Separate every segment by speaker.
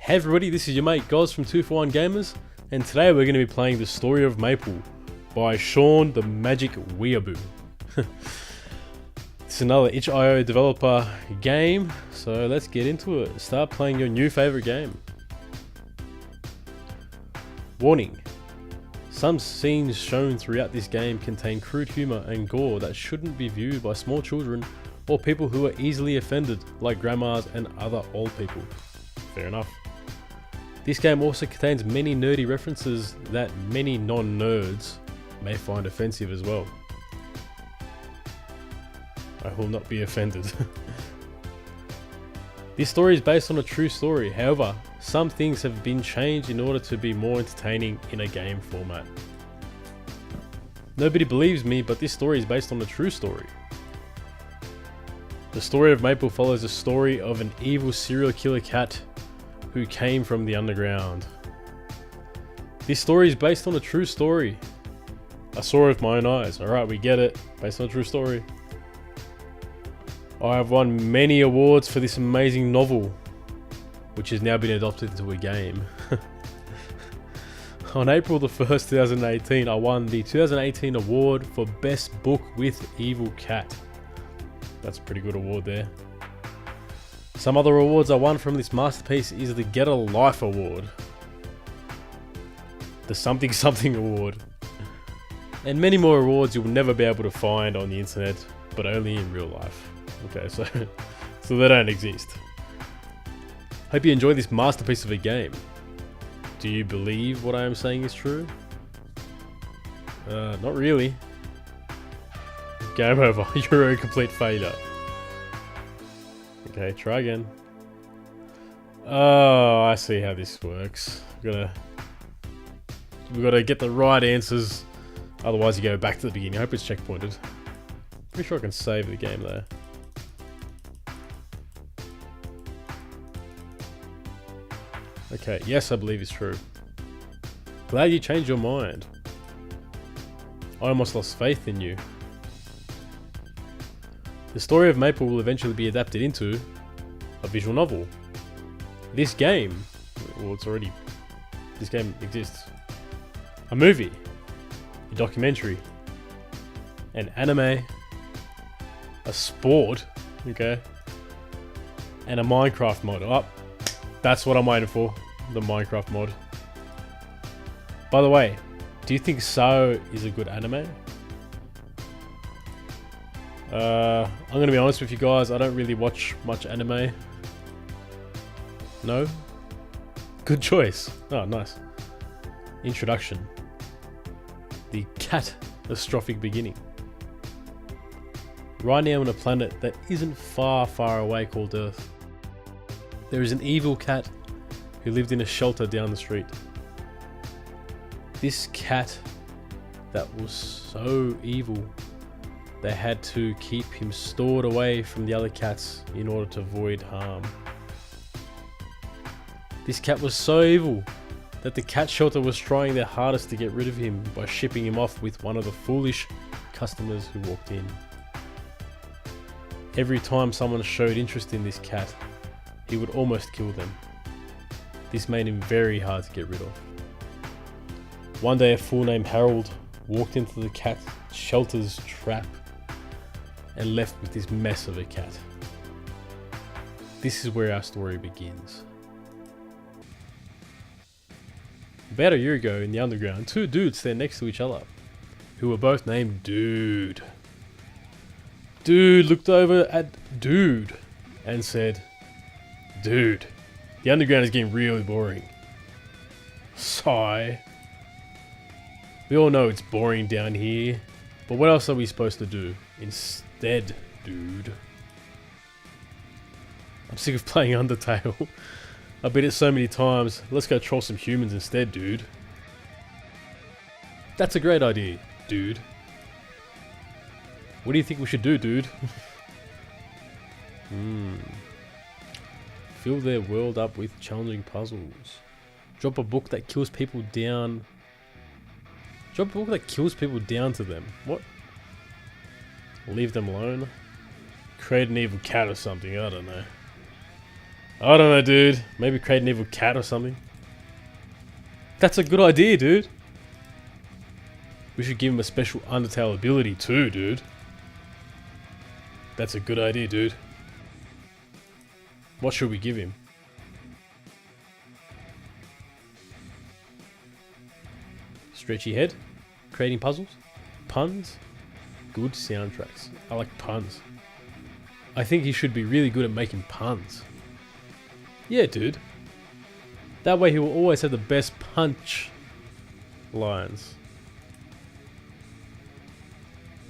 Speaker 1: Hey everybody, this is your mate Goz from 241 Gamers, and today we're going to be playing The Story of Maple by Sean the Magic Weeaboo. It's another itch.io developer game, so let's get into it. Start playing your new favorite game. Warning. Some scenes shown throughout this game contain crude humor and gore that shouldn't be viewed by small children or people who are easily offended, like grandmas and other old people. Fair enough. This game also contains many nerdy references that many non-nerds may find offensive as well. I will not be offended. This story is based on a true story, however, some things have been changed in order to be more entertaining in a game format. Nobody believes me, but this story is based on a true story. The Story of Maple follows the story of an evil serial killer cat who came from the underground. This story is based on a true story. I saw it with my own eyes. Alright, we get it. Based on a true story. I have won many awards for this amazing novel, which has now been adopted into a game. On April the 1st, 2018, I won the 2018 award for Best Book with Evil Cat. That's a pretty good award there. Some other awards I won from this masterpiece is the Get a Life Award, the Something Something Award, and many more awards you will never be able to find on the internet, but only in real life. Okay, so they don't exist. Hope you enjoy this masterpiece of a game. Do you believe what I am saying is true? Not really. Game over. You're a complete failure. Okay, try again. Oh, I see how this works. We gotta get the right answers, otherwise you go back to the beginning. I hope it's checkpointed. Pretty sure I can save the game there. Okay, yes, I believe it's true. Glad you changed your mind. I almost lost faith in you. The Story of Maple will eventually be adapted into a visual novel. This game, well, this game exists. A movie, a documentary, an anime, a sport, okay, and a Minecraft mod. Oh, that's what I'm waiting for, the Minecraft mod. By the way, do you think So is a good anime? I'm gonna be honest with you guys, I don't really watch much anime. No? Good choice. Oh, nice. Introduction. The catastrophic beginning. Right now on a planet that isn't far, far away called Earth, there is an evil cat who lived in a shelter down the street. This cat that was so evil, they had to keep him stored away from the other cats in order to avoid harm. This cat was so evil that the cat shelter was trying their hardest to get rid of him by shipping him off with one of the foolish customers who walked in. Every time someone showed interest in this cat, he would almost kill them. This made him very hard to get rid of. One day a fool named Harold walked into the cat shelter's trap and left with this mess of a cat. This is where our story begins. About a year ago in the underground, two dudes stand next to each other, who were both named Dude. Dude looked over at Dude and said, "Dude, the underground is getting really boring." Sigh. We all know it's boring down here, but what else are we supposed to do instead, dude? I'm sick of playing Undertale. I've beat it so many times. Let's go troll some humans instead, dude. That's a great idea, dude. What do you think we should do, dude? Fill their world up with challenging puzzles. Drop a book that kills people down. Drop a book that kills people down to them. What? Leave them alone? Create an evil cat or something, I don't know. I don't know, dude. Maybe create an evil cat or something. That's a good idea, dude. We should give him a special Undertale ability too, dude. That's a good idea, dude. What should we give him? Stretchy head? Creating puzzles? Puns? Good soundtracks. I like puns. I think he should be really good at making puns. Yeah, dude. That way he will always have the best punch lines.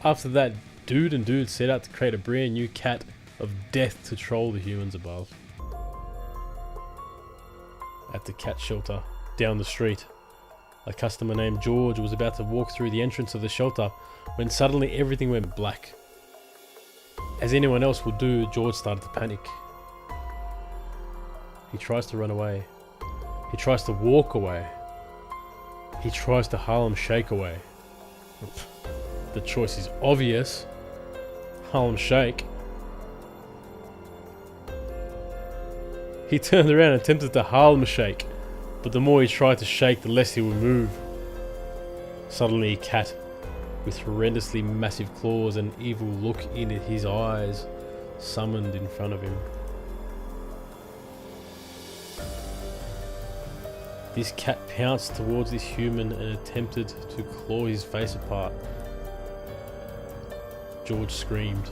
Speaker 1: After that, Dude set out to create a brand new cat of death to troll the humans above. At the cat shelter, down the street, a customer named George was about to walk through the entrance of the shelter when suddenly everything went black. As anyone else would do, George started to panic. He tries to run away. He tries to walk away. He tries to Harlem Shake away. The choice is obvious. Harlem Shake. He turned around and attempted to Harlem Shake, but the more he tried to shake, the less he would move. Suddenly a cat, with horrendously massive claws and evil look in his eyes, summoned in front of him. This cat pounced towards this human and attempted to claw his face apart. George screamed.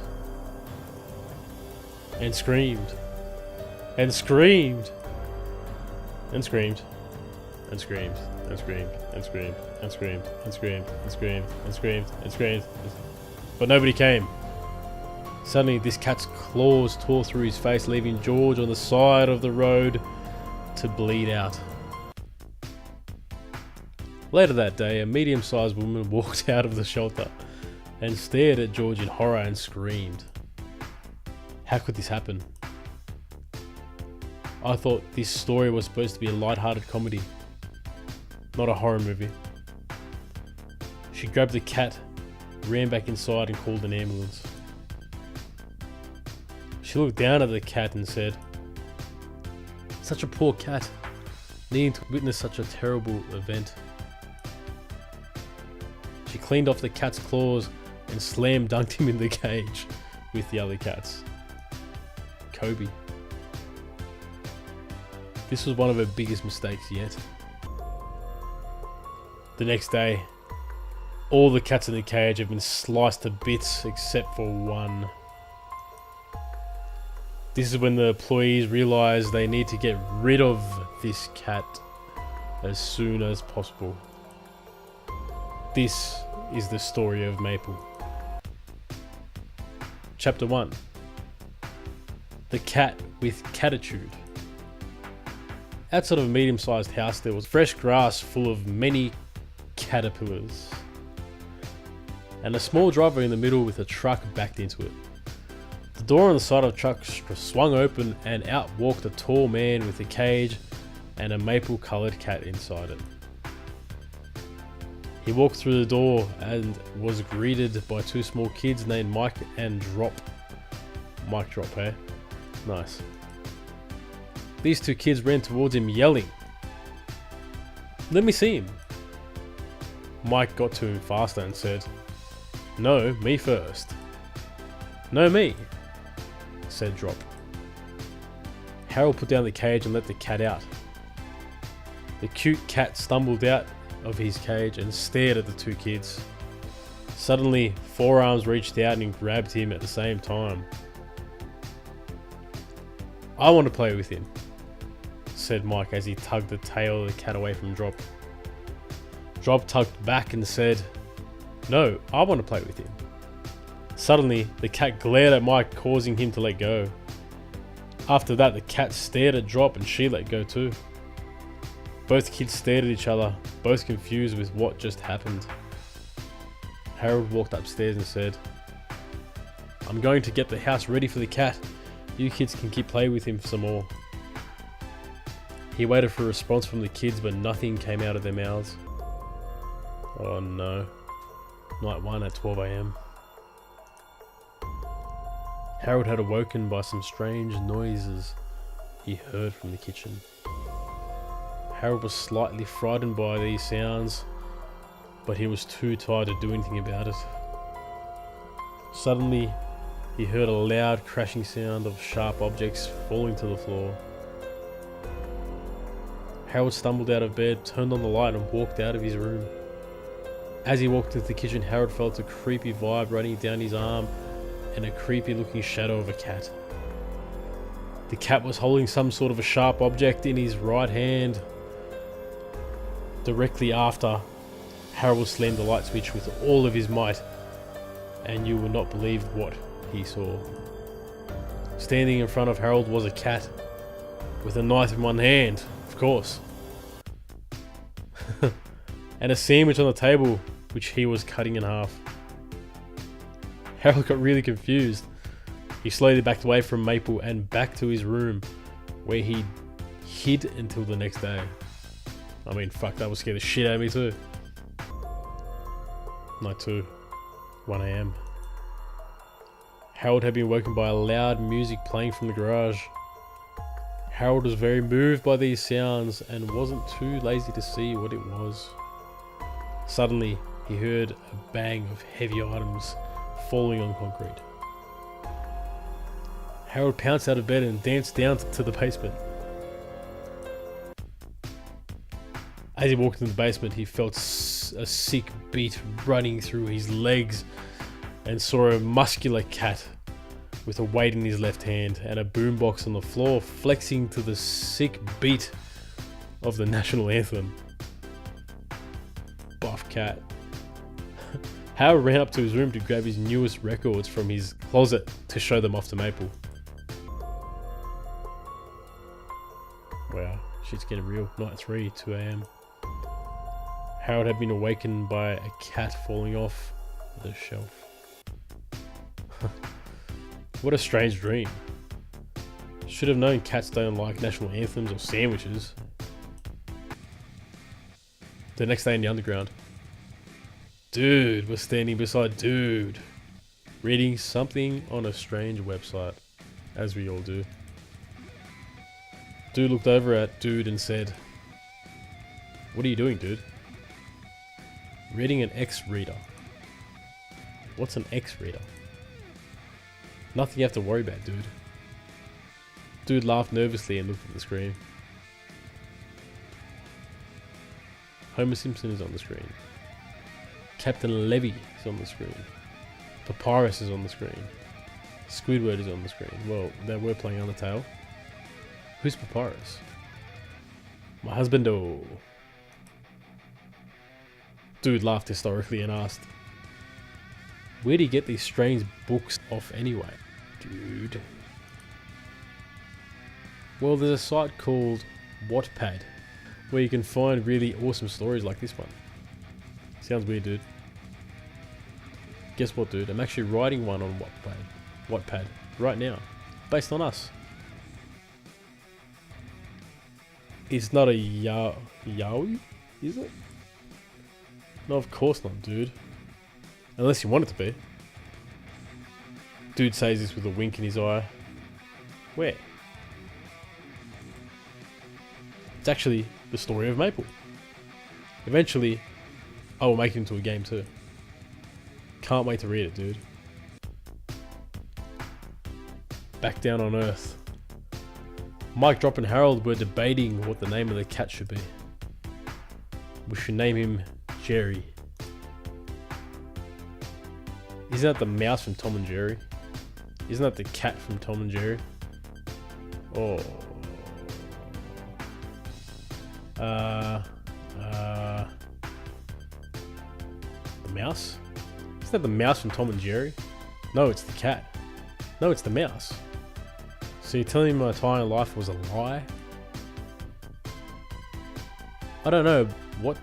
Speaker 1: And screamed. And screamed. And screamed. And screamed. And screamed. And screamed. And screamed. And screamed. And screamed. And screamed. And screamed. But nobody came. Suddenly this cat's claws tore through his face, leaving George on the side of the road to bleed out. Later that day, a medium-sized woman walked out of the shelter and stared at George in horror and screamed. How could this happen? I thought this story was supposed to be a light-hearted comedy, not a horror movie. She grabbed the cat, ran back inside and called an ambulance. She looked down at the cat and said, "Such a poor cat, needing to witness such a terrible event." She cleaned off the cat's claws and slam dunked him in the cage with the other cats. Kobe. This was one of her biggest mistakes yet. The next day, all the cats in the cage have been sliced to bits except for one. This is when the employees realize they need to get rid of this cat as soon as possible. This is the story of Maple. Chapter 1. The Cat with Catitude. Outside of a medium-sized house, there was fresh grass full of many caterpillars, and a small driveway in the middle with a truck backed into it. The door on the side of the truck swung open, and out walked a tall man with a cage and a maple-coloured cat inside it. He walked through the door and was greeted by two small kids named Mike and Drop. Mike Drop, eh? Nice. These two kids ran towards him yelling, "Let me see him." Mike got to him faster and said, "No, me first." "No, me," said Drop. Harold put down the cage and let the cat out. The cute cat stumbled out of his cage and stared at the two kids. Suddenly, four arms reached out and grabbed him at the same time. "I want to play with him," said Mike as he tugged the tail of the cat away from Drop. Drop tugged back and said, "No, I want to play with him." Suddenly, the cat glared at Mike, causing him to let go. After that, the cat stared at Drop and she let go too. Both kids stared at each other, both confused with what just happened. Harold walked upstairs and said, "I'm going to get the house ready for the cat. You kids can keep playing with him some more." He waited for a response from the kids, but nothing came out of their mouths. Oh no. Night 1 at 12 AM. Harold had awoken by some strange noises he heard from the kitchen. Harold was slightly frightened by these sounds, but he was too tired to do anything about it. Suddenly, he heard a loud crashing sound of sharp objects falling to the floor. Harold stumbled out of bed, turned on the light and walked out of his room. As he walked into the kitchen, Harold felt a creepy vibe running down his arm and a creepy looking shadow of a cat. The cat was holding some sort of a sharp object in his right hand. Directly after, Harold slammed the light switch with all of his might, and you will not believe what he saw. Standing in front of Harold was a cat with a knife in one hand, of course, and a sandwich on the table which he was cutting in half. Harold got really confused. He slowly backed away from Maple and back to his room, where he hid until the next day. I mean, fuck, that would scare the shit out of me too. Night 2, 1 AM. Harold had been woken by loud music playing from the garage. Harold was very moved by these sounds and wasn't too lazy to see what it was. Suddenly, he heard a bang of heavy items falling on concrete. Harold pounced out of bed and danced down to the basement. As he walked into the basement, he felt a sick beat running through his legs and saw a muscular cat with a weight in his left hand and a boombox on the floor, flexing to the sick beat of the national anthem. Buff cat. Howard ran up to his room to grab his newest records from his closet to show them off to Maple. Wow, shit's getting real. Night 3, 2 AM. Harold had been awakened by a cat falling off the shelf. What a strange dream. Should have known cats don't like national anthems or sandwiches. The next day in the underground, Dude was standing beside Dude, reading something on a strange website, as we all do. Dude looked over at Dude and said, "What are you doing, dude?" "Reading an X-reader." "What's an X-reader?" "Nothing you have to worry about, dude." Dude laughed nervously and looked at the screen. Homer Simpson is on the screen. Captain Levy is on the screen. Papyrus is on the screen. Squidward is on the screen. Well, they were playing Undertale. Who's Papyrus? My husband-o. Dude laughed historically and asked, "Where'd he get these strange books off anyway, dude?" Well, there's a site called Wattpad where you can find really awesome stories like this one. Sounds weird, dude. Guess what, dude? I'm actually writing one on Wattpad right now, based on us. It's not a yaoi, is it? No, of course not, dude. Unless you want it to be. Dude says this with a wink in his eye. Where? It's actually the story of Maple. Eventually, I will make it into a game too. Can't wait to read it, dude. Back down on Earth. Mike, Drop, and Harold were debating what the name of the cat should be. We should name him Jerry. Isn't that the mouse from Tom and Jerry? Isn't that the cat from Tom and Jerry? Oh. The mouse? Isn't that the mouse from Tom and Jerry? No, it's the cat. No, it's the mouse. So you're telling me my entire life was a lie? I don't know. What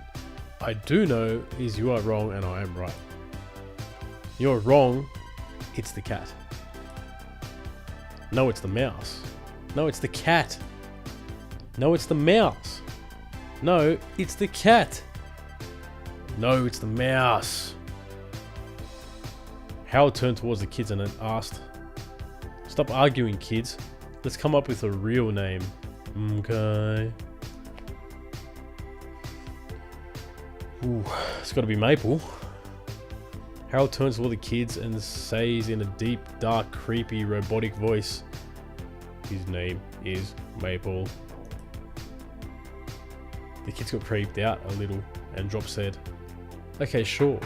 Speaker 1: I do know is you are wrong and I am right. You're wrong. It's the cat. No, it's the mouse. No, it's the cat. No, it's the mouse. No, it's the cat. No, it's the mouse. Howard turned towards the kids and asked, "Stop arguing, kids. Let's come up with a real name. Okay. Ooh, it's gotta be Maple. Harold turns to all the kids and says in a deep, dark, creepy, robotic voice, his name is Maple. The kids got creeped out a little, and Drop said, okay, sure,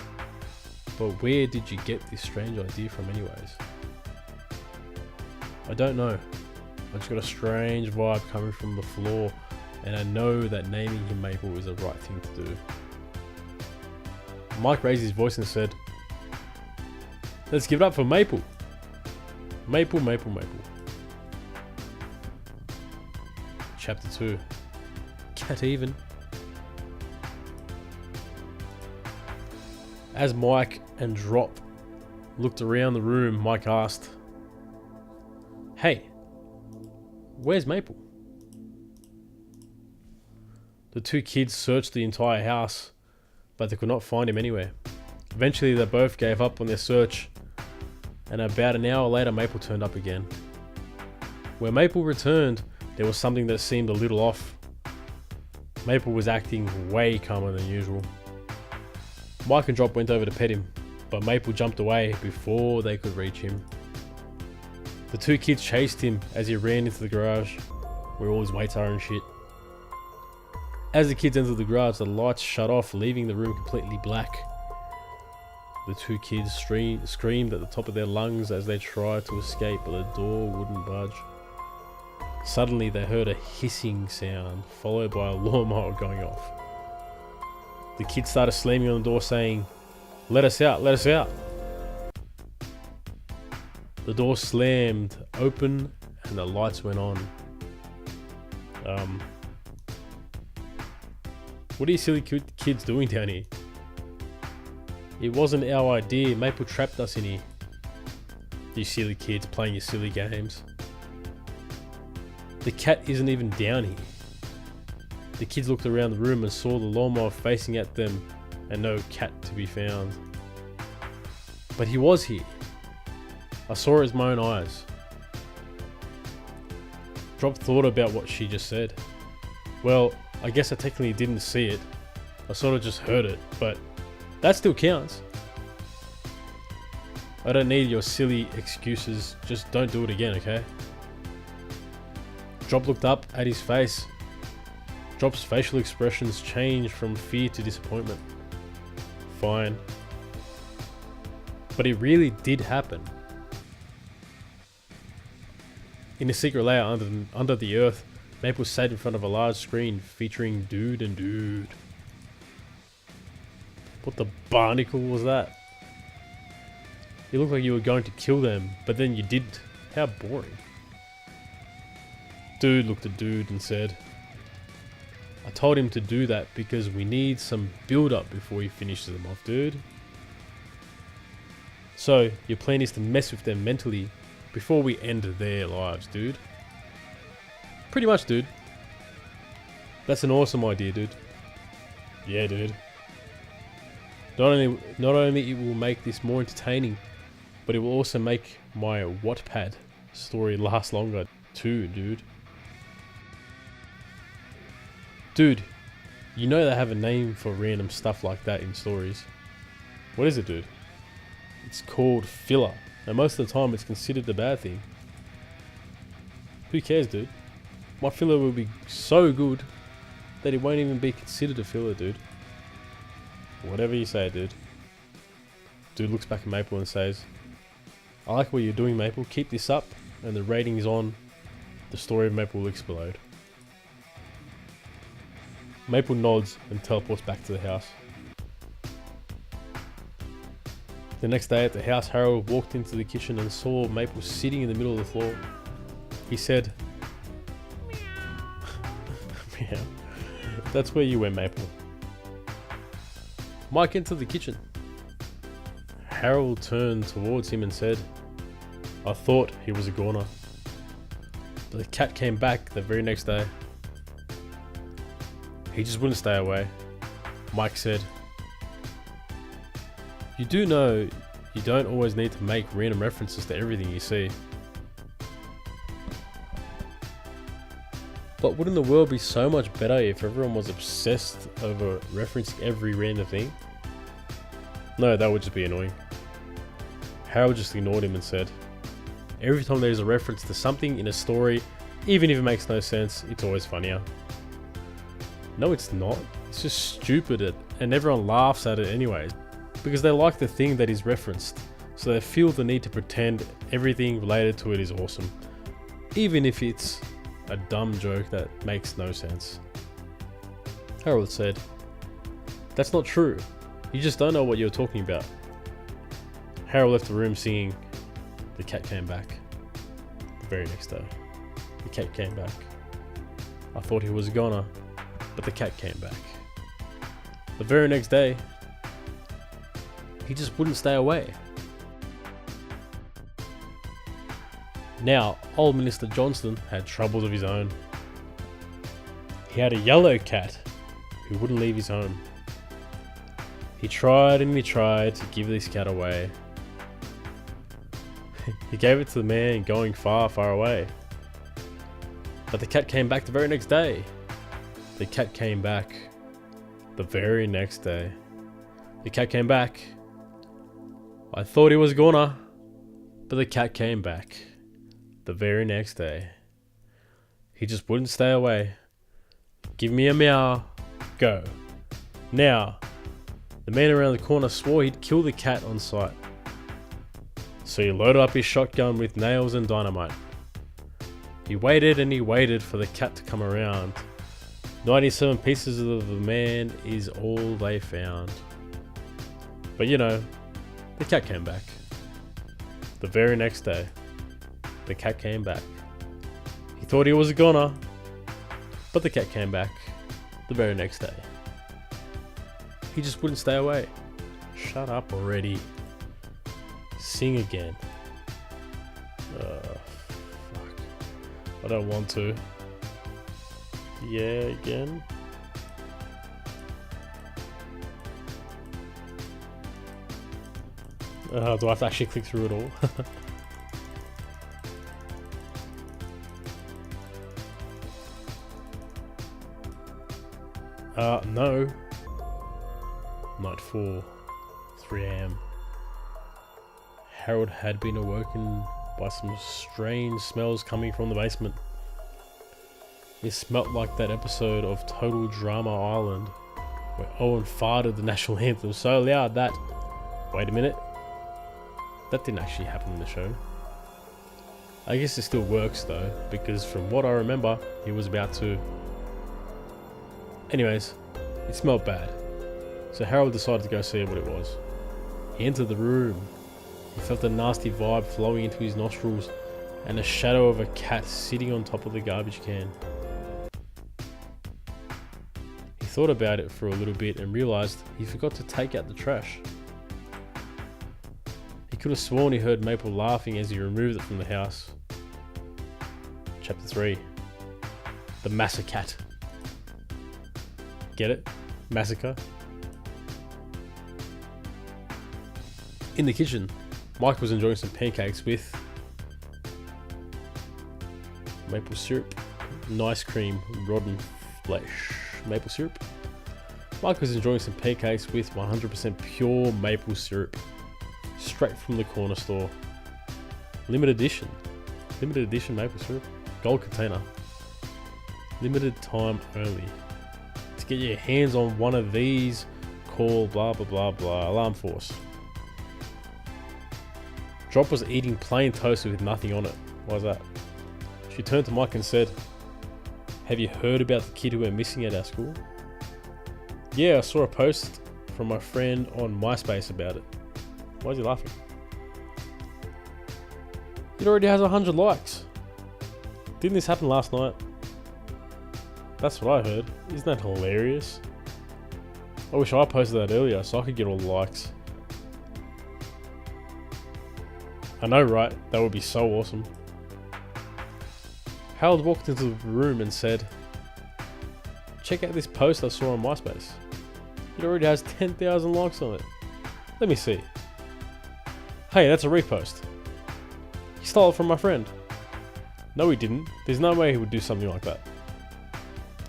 Speaker 1: but where did you get this strange idea from anyways? I don't know. I just got a strange vibe coming from the floor, and I know that naming him Maple is the right thing to do. Mike raised his voice and said, let's give it up for Maple. Maple, Maple, Maple. Chapter 2. Cat even. As Mike and Drop looked around the room, Mike asked, hey, where's Maple? The two kids searched the entire house, but they could not find him anywhere. Eventually they both gave up on their search, and about an hour later Maple turned up again. When Maple returned, there was something that seemed a little off. Maple was acting way calmer than usual. Mike and Drop went over to pet him, but Maple jumped away before they could reach him. The two kids chased him as he ran into the garage, where all his weights are and shit. As the kids entered the garage, the lights shut off, leaving the room completely black. The two kids screamed at the top of their lungs as they tried to escape, but the door wouldn't budge. Suddenly they heard a hissing sound, followed by a lawnmower going off. The kids started slamming on the door saying, let us out, let us out. The door slammed open and the lights went on. What are you silly kids doing down here? It wasn't our idea. Maple trapped us in here. You silly kids playing your silly games. The cat isn't even down here. The kids looked around the room and saw the lawnmower facing at them and no cat to be found. But he was here. I saw it with my own eyes. Drop thought about what she just said. Well, I guess I technically didn't see it. I sort of just heard it, but that still counts. I don't need your silly excuses, just don't do it again, okay? Drop looked up at his face. Drop's facial expressions changed from fear to disappointment. Fine. But it really did happen. In a secret layer under the earth, Maple sat in front of a large screen featuring Dude and Dude. What the barnacle was that? You looked like you were going to kill them, but then you didn't. How boring. Dude looked at Dude and said, I told him to do that because we need some build up before he finishes them off, dude. So, your plan is to mess with them mentally before we end their lives, dude. Pretty much, dude. That's an awesome idea, dude. Yeah, dude. Not only it will make this more entertaining, but it will also make my Wattpad story last longer too, dude. Dude, you know they have a name for random stuff like that in stories. What is it, dude? It's called filler, and most of the time it's considered a bad thing. Who cares, dude? My filler will be so good that it won't even be considered a filler, dude. Whatever you say, dude. Dude looks back at Maple and says, I like what you're doing, Maple. Keep this up, and the rating's on. The story of Maple will explode. Maple nods and teleports back to the house. The next day at the house, Harold walked into the kitchen and saw Maple sitting in the middle of the floor. He said, meow. That's where you went, Maple. Mike entered the kitchen. Harold turned towards him and said, I thought he was a goner. The cat came back the very next day. He just wouldn't stay away. Mike said, you do know you don't always need to make random references to everything you see. But wouldn't the world be so much better if everyone was obsessed over referencing every random thing? No, that would just be annoying. Harold just ignored him and said, every time there's a reference to something in a story, even if it makes no sense, it's always funnier. No, it's not. It's just stupid and everyone laughs at it anyways, because they like the thing that is referenced, so they feel the need to pretend everything related to it is awesome, even if it's a dumb joke that makes no sense. Harold said, that's not true. You just don't know what you're talking about. Harold left the room singing, The Cat Came Back. The very next day, the cat came back. I thought he was a goner, but the cat came back. The very next day, he just wouldn't stay away. Now, old Minister Johnston had troubles of his own. He had a yellow cat who wouldn't leave his home. He tried and he tried to give this cat away. He gave it to the man going far, far away. But the cat came back the very next day. The cat came back the very next day. The cat came back. I thought he was gonna, but the cat came back the very next day. He just wouldn't stay away. Give me a meow. Go. Now, the man around the corner swore he'd kill the cat on sight. So he loaded up his shotgun with nails and dynamite. He waited and he waited for the cat to come around. 97 pieces of the man is all they found. But you know, the cat came back. The very next day, the cat came back. He thought he was a goner, but the cat came back the very next day. He just wouldn't stay away. Shut up already. Sing again. Fuck. I don't want to. Yeah, again. Do I have to actually click through it all? No. Night 4, 3 AM. Harold had been awoken by some strange smells coming from the basement. It smelt like that episode of Total Drama Island, where Owen farted the national anthem so loud that... Wait a minute. That didn't actually happen in the show. I guess it still works though, because from what I remember, he was about to... Anyways, it smelled bad. So Harold decided to go see what it was. He entered the room. He felt a nasty vibe flowing into his nostrils and a shadow of a cat sitting on top of the garbage can. He thought about it for a little bit and realised he forgot to take out the trash. He could have sworn he heard Maple laughing as he removed it from the house. Chapter 3. The Massacre. Get it? Massacre? In the kitchen, Mike was enjoying some pancakes with maple syrup, nice cream, rotten flesh. Maple syrup? Mike was enjoying some pancakes with 100% pure maple syrup, straight from the corner store. Limited edition maple syrup, gold container, limited time only. To get your hands on one of these, call blah blah blah blah alarm force. Drop was eating plain toast with nothing on it. Why is that? She turned to Mike and said, have you heard about the kid who went missing at our school? Yeah, I saw a post from my friend on MySpace about it. Why is he laughing? It already has 100 likes. Didn't this happen last night? That's what I heard. Isn't that hilarious? I wish I posted that earlier so I could get all the likes. I know, right? That would be so awesome. Harold walked into the room and said, check out this post I saw on MySpace. It already has 10,000 likes on it. Let me see. Hey, that's a repost. He stole it from my friend. No, he didn't. There's no way he would do something like that.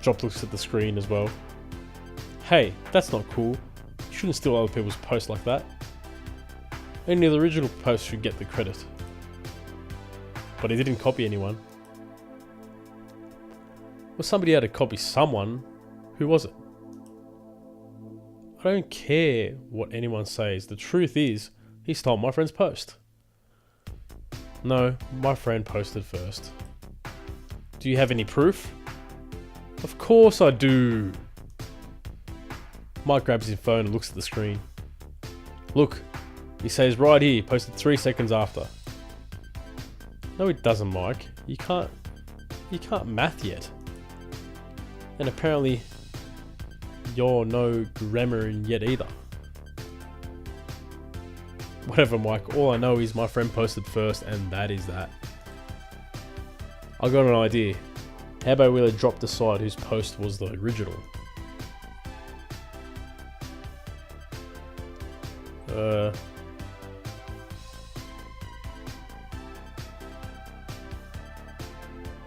Speaker 1: Drop looks at the screen as well. Hey, that's not cool. You shouldn't steal other people's posts like that. Only the original post should get the credit. But he didn't copy anyone. Well, somebody had to copy someone. Who was it? I don't care what anyone says. The truth is, he stole my friend's post. No, my friend posted first. Do you have any proof? Of course I do. Mike grabs his phone and looks at the screen. Look, he says right here, posted 3 seconds after. No, it doesn't, Mike. You can't math yet. And apparently, you're no grammar yet either. Whatever, Mike. All I know is my friend posted first, and that is that. I got an idea. How about we let drop decide whose post was the original?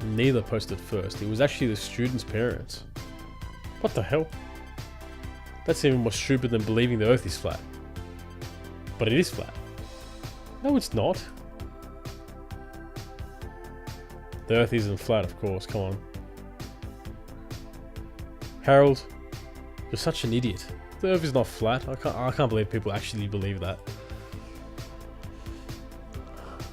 Speaker 1: Neither posted first. It was actually the student's parents. What the hell? That's even more stupid than believing the Earth is flat. But it is flat. No, it's not. The Earth isn't flat, of course. Come on. Harold, you're such an idiot. The Earth is not flat. I can't believe people actually believe that.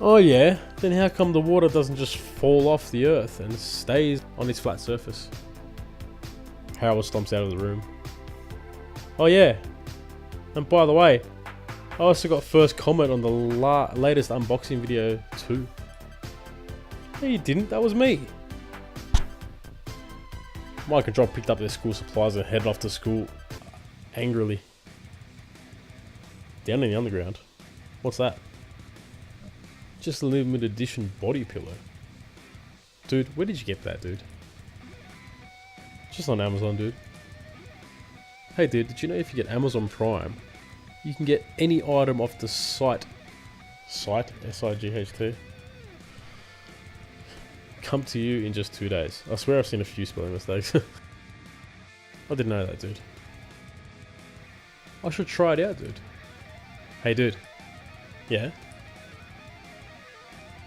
Speaker 1: Oh yeah, then how come the water doesn't just fall off the Earth and stays on its flat surface? Harold stomps out of the room. Oh yeah, and by the way, I also got first comment on the latest unboxing video too. No you didn't, that was me. Mike and Drop picked up their school supplies and headed off to school angrily. Down in the underground. What's that? Just a limited edition body pillow. Dude, where did you get that, dude? Just on Amazon, dude. Hey dude, did you know if you get Amazon Prime, you can get any item off the site, S-I-G-H-T, come to you in just 2 days. I swear I've seen a few spelling mistakes. I didn't know that, dude. I should try it out, dude. Hey dude. Yeah?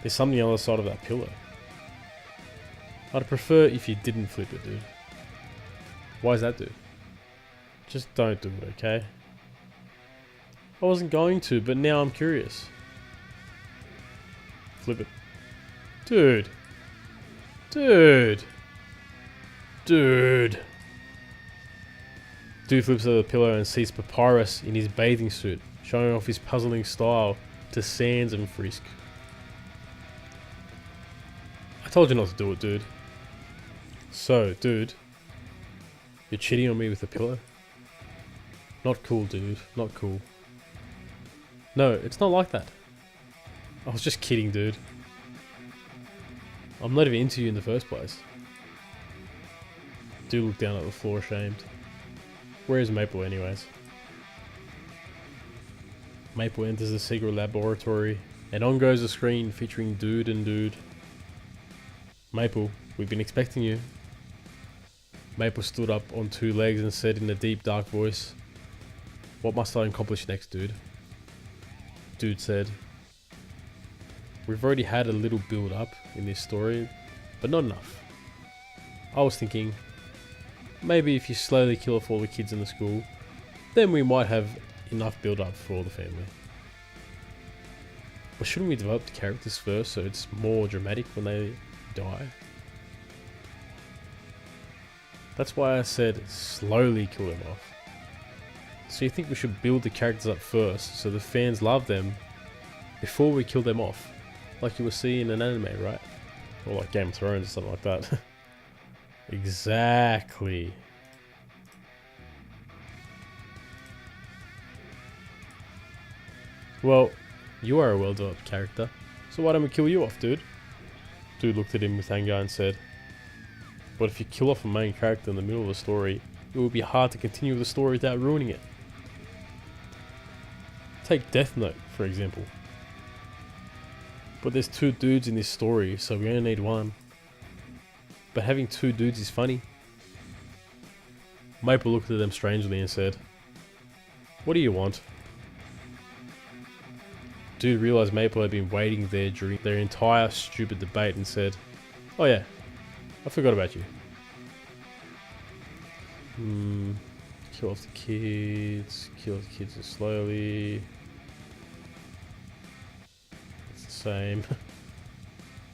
Speaker 1: There's something on the other side of that pillow. I'd prefer if you didn't flip it, dude. Why is that, dude? Just don't do it, okay? I wasn't going to, but now I'm curious. Flip it. Dude. Dude. Dude. Dude flips over the pillow and sees Papyrus in his bathing suit, showing off his puzzling style to Sans and Frisk. I told you not to do it, dude. So, dude, you're cheating on me with a pillow? Not cool, dude. Not cool. No, it's not like that. I was just kidding, dude. I'm not even into you in the first place. Dude looked down at the floor ashamed. Where is Maple anyways? Maple enters the secret laboratory, and on goes the screen featuring Dude and Dude. Maple, we've been expecting you. Maple stood up on 2 legs and said in a deep, dark voice, "What must I accomplish next, dude?" Dude said, "We've already had a little build up in this story, but not enough. I was thinking, maybe if you slowly kill off all the kids in the school, then we might have enough build up for all the family. But shouldn't we develop the characters first so it's more dramatic when they die? That's why I said slowly kill them off. So you think we should build the characters up first so the fans love them before we kill them off, like you will see in an anime, right? Or like Game of Thrones or something like that." Exactly. Well, you are a well-developed character, so why don't we kill you off, dude? Dude looked at him with anger and said, "But if you kill off a main character in the middle of the story, it will be hard to continue the story without ruining it. Take Death Note, for example. But there's 2 dudes in this story, so we only need 1. But having 2 dudes is funny. Maple looked at them strangely and said, "What do you want?" Dude realized Maple had been waiting there during their entire stupid debate and said, "Oh yeah, I forgot about you. Kill off the kids. Kill off the kids slowly. It's the same.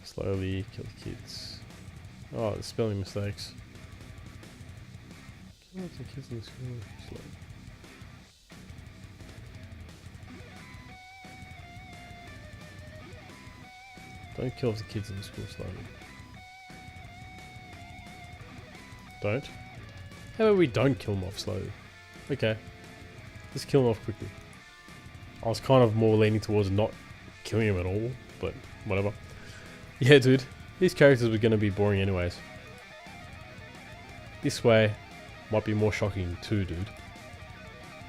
Speaker 1: Slowly kill the kids. Oh, the spelling mistakes. Kill off the kids in the school. Slowly. Don't kill off the kids in the school slowly. Don't? How about we don't kill them off slowly? Okay. Let's kill them off quickly. I was kind of more leaning towards not killing them at all, but whatever. Yeah, dude. These characters were going to be boring anyways. This way might be more shocking too, dude.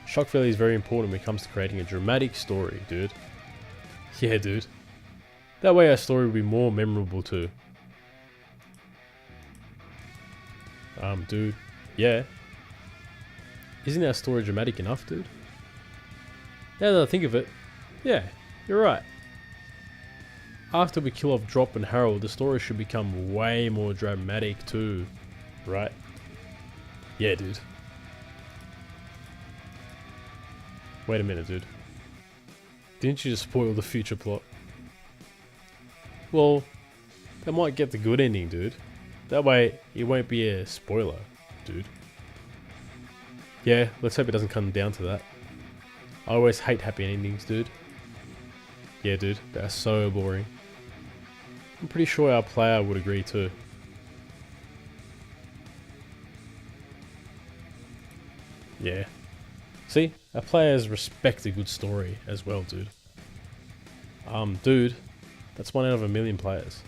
Speaker 1: Shock value is very important when it comes to creating a dramatic story, dude. Yeah, dude. That way our story will be more memorable too. Dude. Yeah. Isn't our story dramatic enough, dude? Now that I think of it, yeah, you're right. After we kill off Drop and Harold, the story should become way more dramatic too, right? Yeah, dude. Wait a minute, dude. Didn't you just spoil the future plot? Well, they might get the good ending, dude. That way, it won't be a spoiler, dude. Yeah, let's hope it doesn't come down to that. I always hate happy endings, dude. Yeah, dude, they're so boring. I'm pretty sure our player would agree too. Yeah. See, our players respect a good story as well, dude. Dude, that's 1 out of a million players.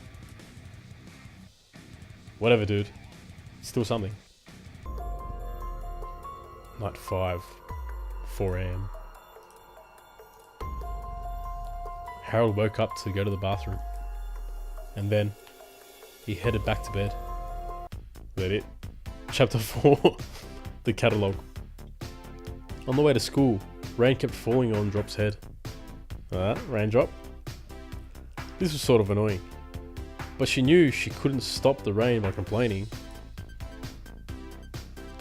Speaker 1: Whatever, dude. Still something. Night 5, 4 AM. Harold woke up to go to the bathroom. And then he headed back to bed. That it. Chapter 4. The catalogue. On the way to school, rain kept falling on Drop's head. Raindrop. This was sort of annoying. But she knew she couldn't stop the rain by complaining.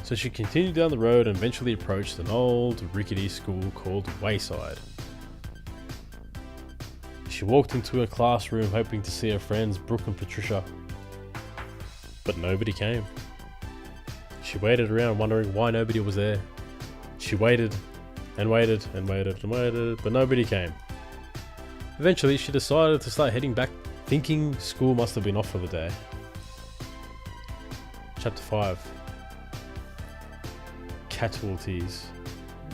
Speaker 1: So she continued down the road and eventually approached an old, rickety school called Wayside. She walked into her classroom hoping to see her friends Brooke and Patricia. But nobody came. She waited around wondering why nobody was there. She waited and waited and waited and waited, but nobody came. Eventually she decided to start heading back, thinking school must have been off for the day. Chapter 5. Casualties.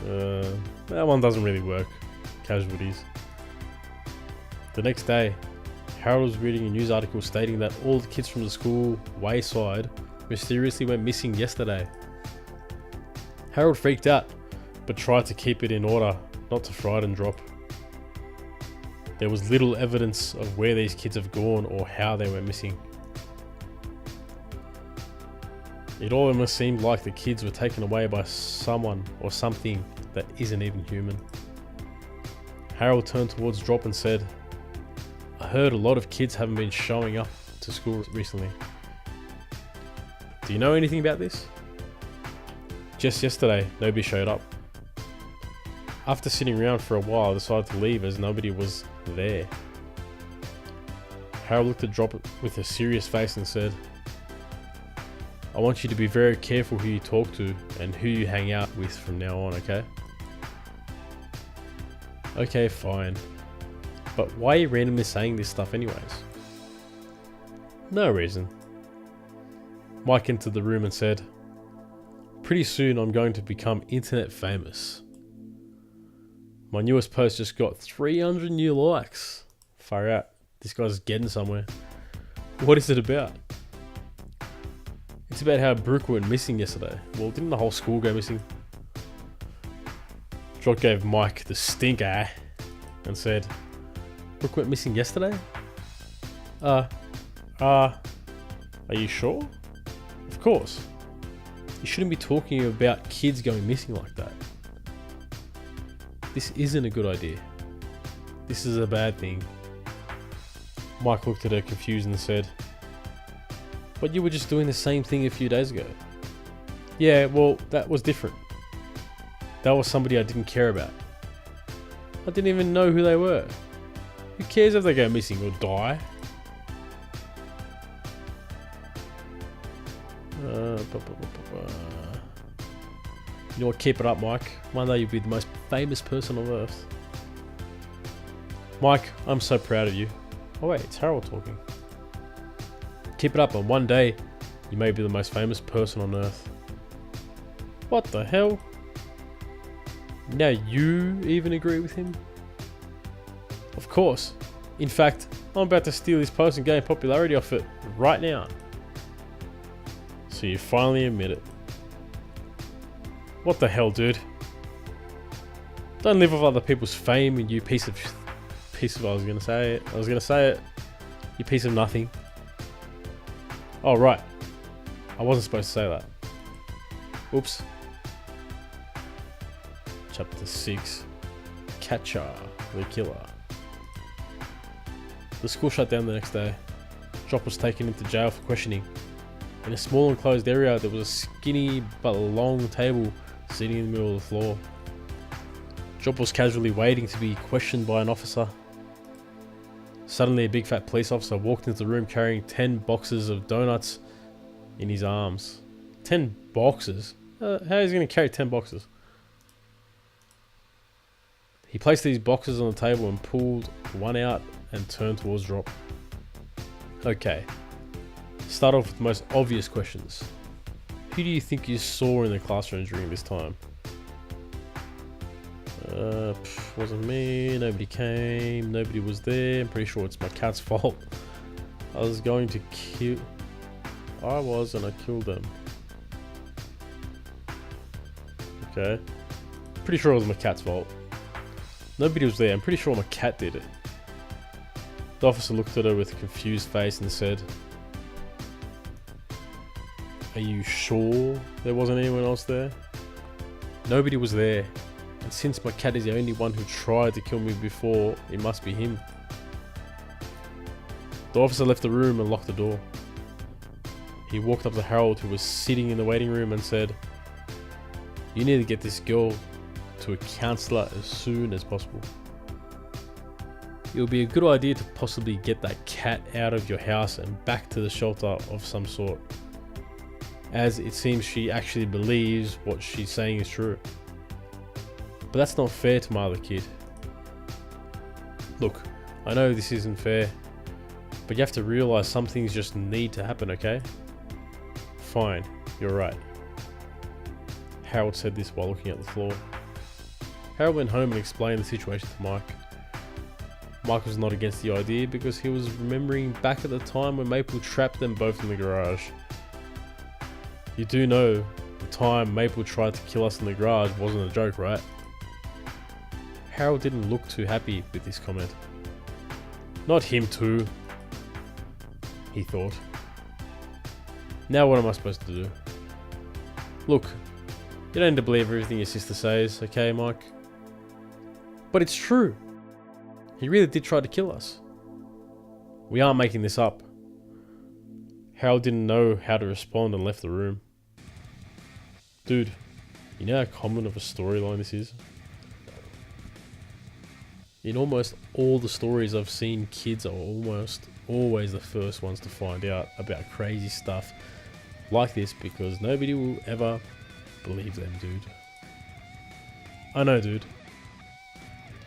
Speaker 1: That one doesn't really work. Casualties. The next day, Harold was reading a news article stating that all the kids from the school, Wayside, mysteriously went missing yesterday. Harold freaked out, but tried to keep it in order, not to frighten Drop. There was little evidence of where these kids have gone or how they went missing. It almost seemed like the kids were taken away by someone or something that isn't even human. Harold turned towards Drop and said, "I heard a lot of kids haven't been showing up to school recently. Do you know anything about this? Just yesterday, nobody showed up. After sitting around for a while, I decided to leave as nobody was there." Harold looked at Drop with a serious face and said, "I want you to be very careful who you talk to and who you hang out with from now on, okay?" "Okay, fine. But why are you randomly saying this stuff anyways?" "No reason." Mike entered the room and said, "Pretty soon I'm going to become internet famous. My newest post just got 300 new likes. Far out. This guy's getting somewhere. What is it about?" "It's about how Brooke went missing yesterday." "Well, didn't the whole school go missing?" Drop gave Mike the stink eye and said, "Brooke went missing yesterday? Are you sure?" "Of course. You shouldn't be talking about kids going missing like that. This isn't a good idea. This is a bad thing. Mike looked at her confused and said, "But you were just doing the same thing a few days ago." "Yeah, well, that was different. That was somebody I didn't care about. I didn't even know who they were. Who cares if they go missing or die?" You know what, keep it up, Mike. One day you'll be the most famous person on earth. "Mike, I'm so proud of you." Oh wait, it's Harold talking. "Keep it up, and one day you may be the most famous person on earth." What the hell? Now you even agree with him? Of course. In fact, I'm about to steal his post and gain popularity off it right now. So you finally admit it. What the hell, dude? Don't live off other people's fame, and you piece of I was gonna say it. You piece of nothing. Oh right. I wasn't supposed to say that. Oops. Chapter 6. Catcher, the killer. The school shut down the next day. Jock was taken into jail for questioning. In a small enclosed area, there was a skinny but long table sitting in the middle of the floor. Jock was casually waiting to be questioned by an officer. Suddenly, a big fat police officer walked into the room carrying 10 boxes of donuts in his arms. 10 boxes? How is he going to carry 10 boxes? He placed these boxes on the table and pulled one out and turned towards Drop. Okay. Start off with the most obvious questions. Who do you think you saw in the classroom during this time? Wasn't me, nobody came, nobody was there. I'm pretty sure it's my cat's fault. I was going to kill... I was, and I killed them. Okay. Pretty sure it was my cat's fault. Nobody was there, I'm pretty sure my cat did it. The officer looked at her with a confused face and said, "Are you sure there wasn't anyone else there?" "Nobody was there. And since my cat is the only one who tried to kill me before, it must be him." The officer left the room and locked the door. He walked up to Harold, who was sitting in the waiting room, and said, "You need to get this girl to a counsellor as soon as possible. It would be a good idea to possibly get that cat out of your house and back to the shelter of some sort, as it seems she actually believes what she's saying is true. But that's not fair to my other kid. Look, I know this isn't fair, but you have to realise some things just need to happen, okay?" "Fine, you're right." Harold said this while looking at the floor. Harold went home and explained the situation to Mike. Mike was not against the idea because he was remembering back at the time when Maple trapped them both in the garage. You do know the time Maple tried to kill us in the garage wasn't a joke, right? Harold didn't look too happy with this comment. Not him too, he thought. Now what am I supposed to do? Look, you don't need to believe everything your sister says, okay, Mike? But it's true. He really did try to kill us. We aren't making this up. Harold didn't know how to respond and left the room. Dude, you know how common of a storyline this is? In almost all the stories I've seen, kids are almost always the first ones to find out about crazy stuff like this because nobody will ever believe them, dude. I know, dude.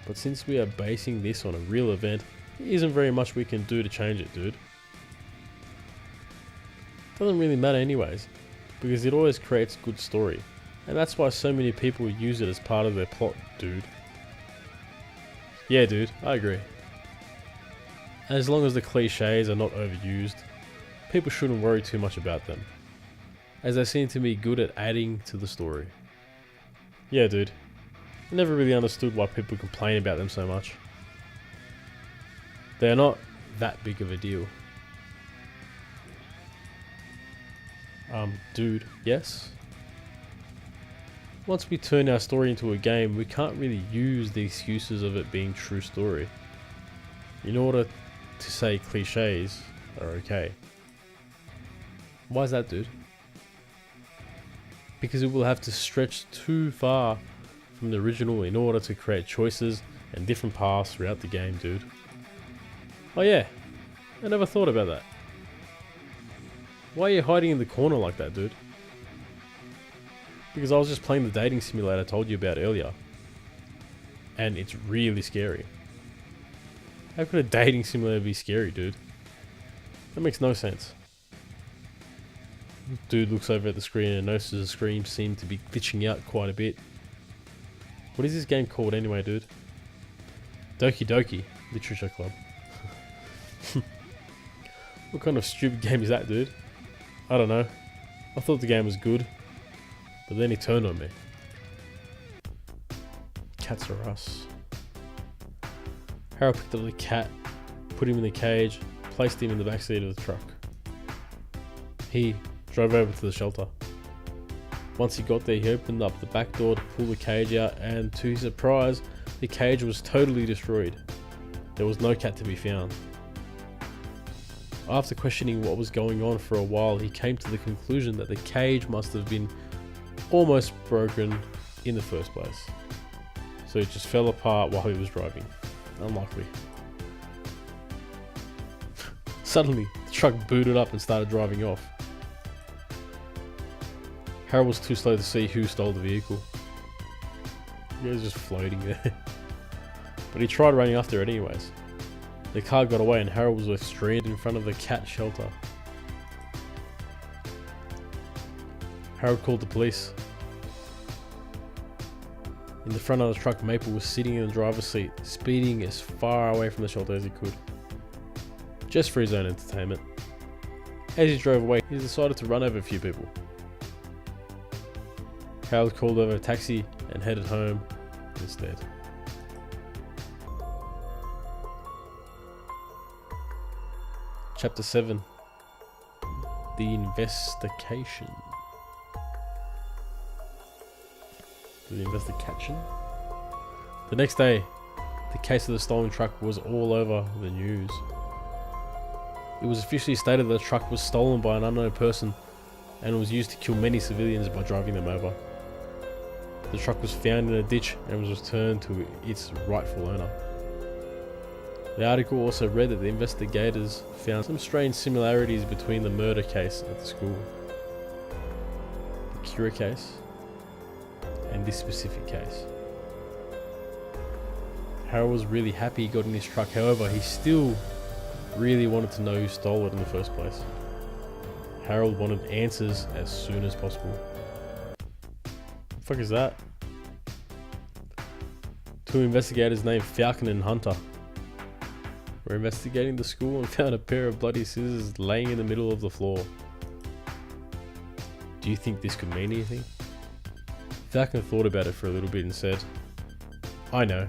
Speaker 1: But since we are basing this on a real event, there isn't very much we can do to change it, dude. Doesn't really matter anyways, because it always creates a good story, and that's why so many people use it as part of their plot, dude. Yeah, dude, I agree. As long as the cliches are not overused, people shouldn't worry too much about them, as they seem to be good at adding to the story. Yeah, dude. I never really understood why people complain about them so much. They're not that big of a deal. Dude, yes? Once we turn our story into a game, we can't really use the excuses of it being true story in order to say cliches are okay. Why is that, dude? Because it will have to stretch too far from the original in order to create choices and different paths throughout the game, dude. Oh yeah, I never thought about that. Why are you hiding in the corner like that, dude? Because I was just playing the dating simulator I told you about earlier. And it's really scary. How could a dating simulator be scary, dude? That makes no sense. Dude looks over at the screen and notices the screen seemed to be glitching out quite a bit. What is this game called anyway, dude? Doki Doki Literature Club. What kind of stupid game is that, dude? I don't know. I thought the game was good, but then he turned on me. Cats are us. Harold picked up the cat, put him in the cage, placed him in the backseat of the truck. He drove over to the shelter. Once he got there, he opened up the back door to pull the cage out, and to his surprise, the cage was totally destroyed. There was no cat to be found. After questioning what was going on for a while, he came to the conclusion that the cage must have been almost broken in the first place. So it just fell apart while he was driving. Unlikely. Suddenly, the truck booted up and started driving off. Harold was too slow to see who stole the vehicle. He was just floating there. But he tried running after it anyways. The car got away and Harold was left stranded in front of the cat shelter. Harold called the police. In the front of the truck, Maple was sitting in the driver's seat, speeding as far away from the shelter as he could, just for his own entertainment. As he drove away, he decided to run over a few people. Harold called over a taxi and headed home instead. Chapter 7. The Investigation. The investigation? The next day, the case of the stolen truck was all over the news. It was officially stated that the truck was stolen by an unknown person and was used to kill many civilians by driving them over. The truck was found in a ditch and was returned to its rightful owner. The article also read that the investigators found some strange similarities between the murder case at the school, the Kira case, and this specific case. Harold was really happy he got in his truck, however, he still really wanted to know who stole it in the first place. Harold wanted answers as soon as possible. What the fuck is that? Two investigators named Falcon and Hunter were investigating the school and found a pair of bloody scissors laying in the middle of the floor. Do you think this could mean anything? Falcon thought about it for a little bit and said, I know.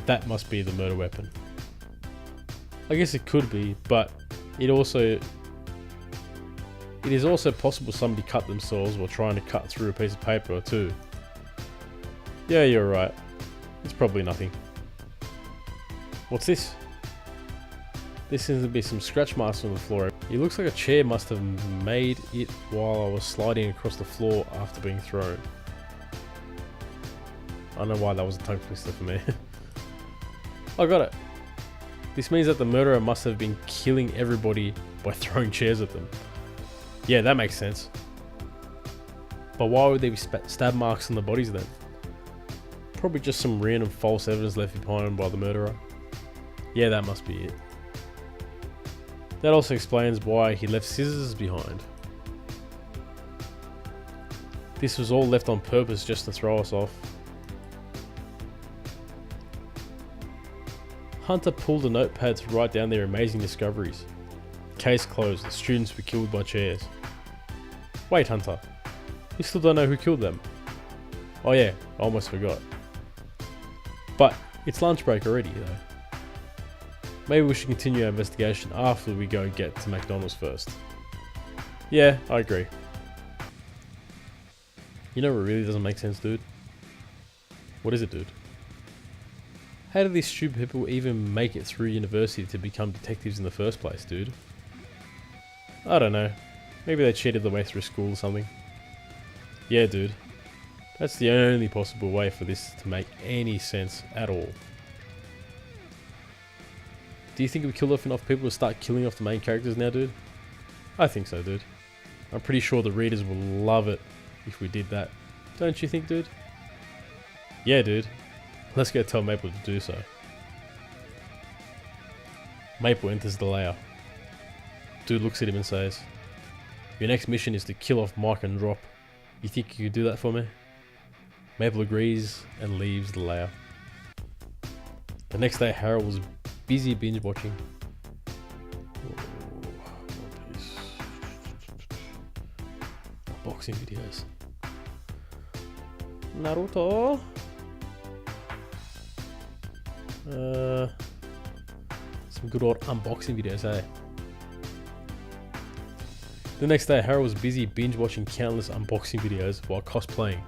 Speaker 1: That must be the murder weapon. I guess it could be, but it is also possible somebody cut themselves while trying to cut through a piece of paper too. Yeah, you're right. It's probably nothing. What's this? There seems to be some scratch marks on the floor. It looks like a chair must have made it while I was sliding across the floor after being thrown. I don't know why that was a tongue twister for me. I got it. This means that the murderer must have been killing everybody by throwing chairs at them. Yeah, that makes sense. But why would there be stab marks on the bodies then? Probably just some random false evidence left behind by the murderer. Yeah, that must be it. That also explains why he left scissors behind. This was all left on purpose just to throw us off. Hunter pulled a notepad to write down their amazing discoveries. Case closed, the students were killed by chairs. Wait, Hunter, we still don't know who killed them. Oh yeah, I almost forgot. But it's lunch break already though. Maybe we should continue our investigation after we go get to McDonald's first. Yeah, I agree. You know what really doesn't make sense, dude? What is it, dude? How did these stupid people even make it through university to become detectives in the first place, dude? I don't know. Maybe they cheated their way through school or something. Yeah, dude. That's the only possible way for this to make any sense at all. Do you think we killed off enough people to start killing off the main characters now, dude? I think so, dude. I'm pretty sure the readers will love it if we did that. Don't you think, dude? Yeah, dude. Let's go tell Maple to do so. Maple enters the lair. Dude looks at him and says, "Your next mission is to kill off Mike and Drop. You think you could do that for me?" Maple agrees and leaves the lair. The next day, Harold was busy binge watching. Unboxing videos. Naruto. Some good old unboxing videos, eh? The next day, Harold was busy binge watching countless unboxing videos while cosplaying,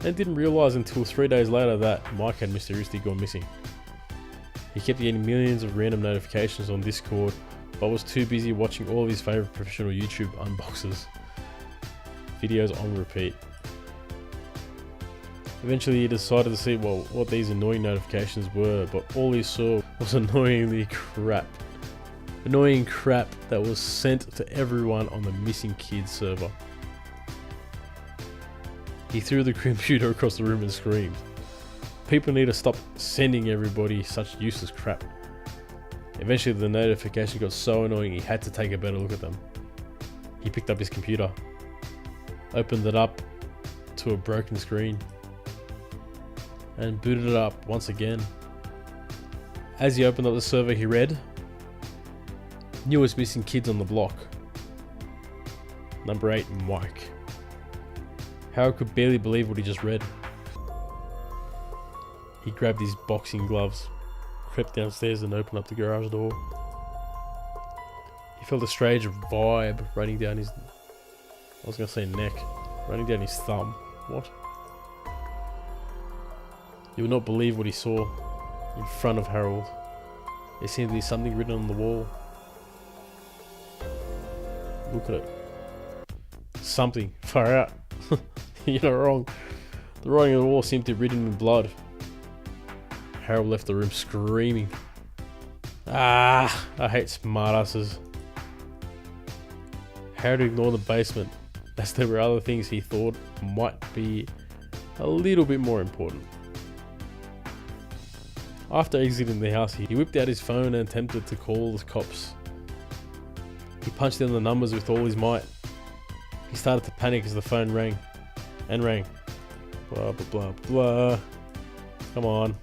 Speaker 1: and didn't realise until 3 days later that Mike had mysteriously gone missing. He kept getting millions of random notifications on Discord, but was too busy watching all of his favourite professional YouTube unboxers videos on repeat. Eventually he decided to see what these annoying notifications were, but all he saw was annoying crap that was sent to everyone on the Missing Kids server. He threw the computer across the room and screamed, "People need to stop sending everybody such useless crap." Eventually the notification got so annoying he had to take a better look at them. He picked up his computer, opened it up to a broken screen, and booted it up once again. As he opened up the server, he read, "Newest missing kids on the block. Number 8, Mike." Harold could barely believe what he just read. He grabbed his boxing gloves, crept downstairs and opened up the garage door. He felt a strange vibe running down his... I was going to say neck. Running down his thumb. What? You would not believe what he saw in front of Harold. There seemed to be something written on the wall. Look at it. Something. Far out. You're not wrong. The writing on the wall seemed to be written in blood. Harold left the room screaming. I hate smartasses. Harold ignored the basement, as there were other things he thought might be a little bit more important. After exiting the house, he whipped out his phone and attempted to call the cops. He punched in the numbers with all his might. He started to panic as the phone rang. And rang. Blah blah blah blah. Come on.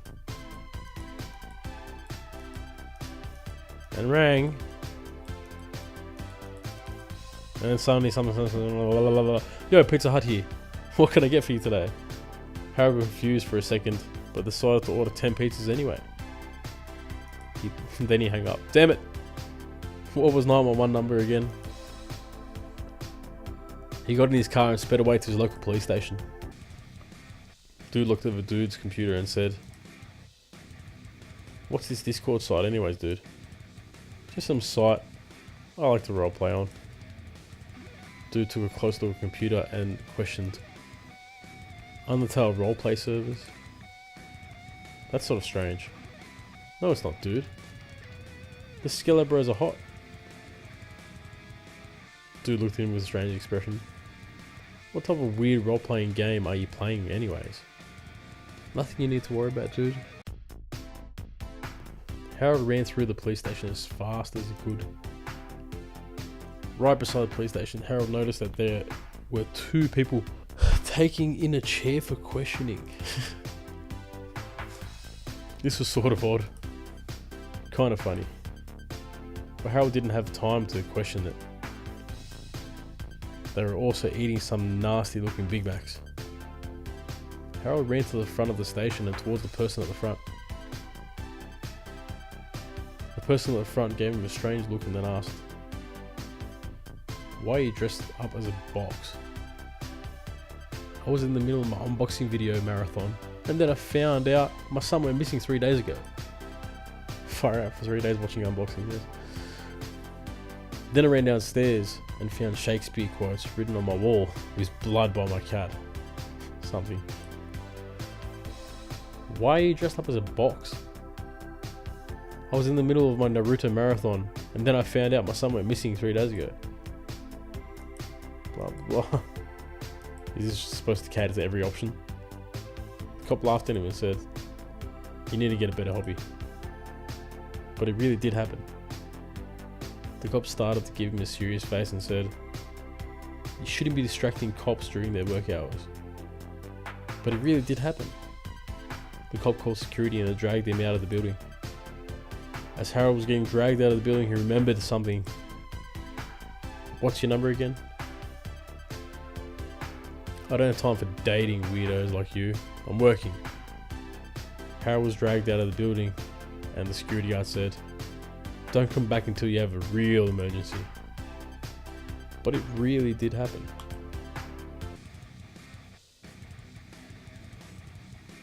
Speaker 1: And rang. And suddenly something blah, blah, blah, blah. "Yo, Pizza Hut here. What can I get for you today?" Harold was confused for a second, but decided to order 10 pizzas anyway. Then he hung up. Damn it! What was 911 number again? He got in his car and sped away to his local police station. Dude looked at the dude's computer and said, "What's this Discord site anyways, dude?" "Just some site I like to roleplay on." Dude took a close look at the computer and questioned, "Undertale roleplay servers? That's sort of strange." "No, it's not, dude. The Skeletor Bros are hot." Dude looked at him with a strange expression. "What type of weird role-playing game are you playing anyways?" "Nothing you need to worry about, dude." Harold ran through the police station as fast as he could. Right beside the police station, Harold noticed that there were 2 people taking in a chair for questioning. This was sort of odd. Kind of funny. But Harold didn't have time to question it. They were also eating some nasty looking Big Macs. Harold ran to the front of the station and towards the person at the front. The person at the front gave him a strange look and then asked, "Why are you dressed up as a box?" I was in the middle of my unboxing video marathon, and then I found out my son went missing 3 days ago. Far out for 3 days watching unboxings, yes. Then I ran downstairs and found Shakespeare quotes written on my wall with blood by my cat. Something. Why are you dressed up as a box? I was in the middle of my Naruto marathon, and then I found out my son went missing 3 days ago. Blah blah. Is this supposed to cater to every option? The cop laughed at him and said, "You need to get a better hobby." But it really did happen. The cop started to give him a serious face and said, "You shouldn't be distracting cops during their work hours." But it really did happen. The cop called security and they dragged him out of the building. As Harold was getting dragged out of the building, he remembered something. "What's your number again?" "I don't have time for dating weirdos like you. I'm working." Harold was dragged out of the building and the security guard said, "Don't come back until you have a real emergency." But it really did happen.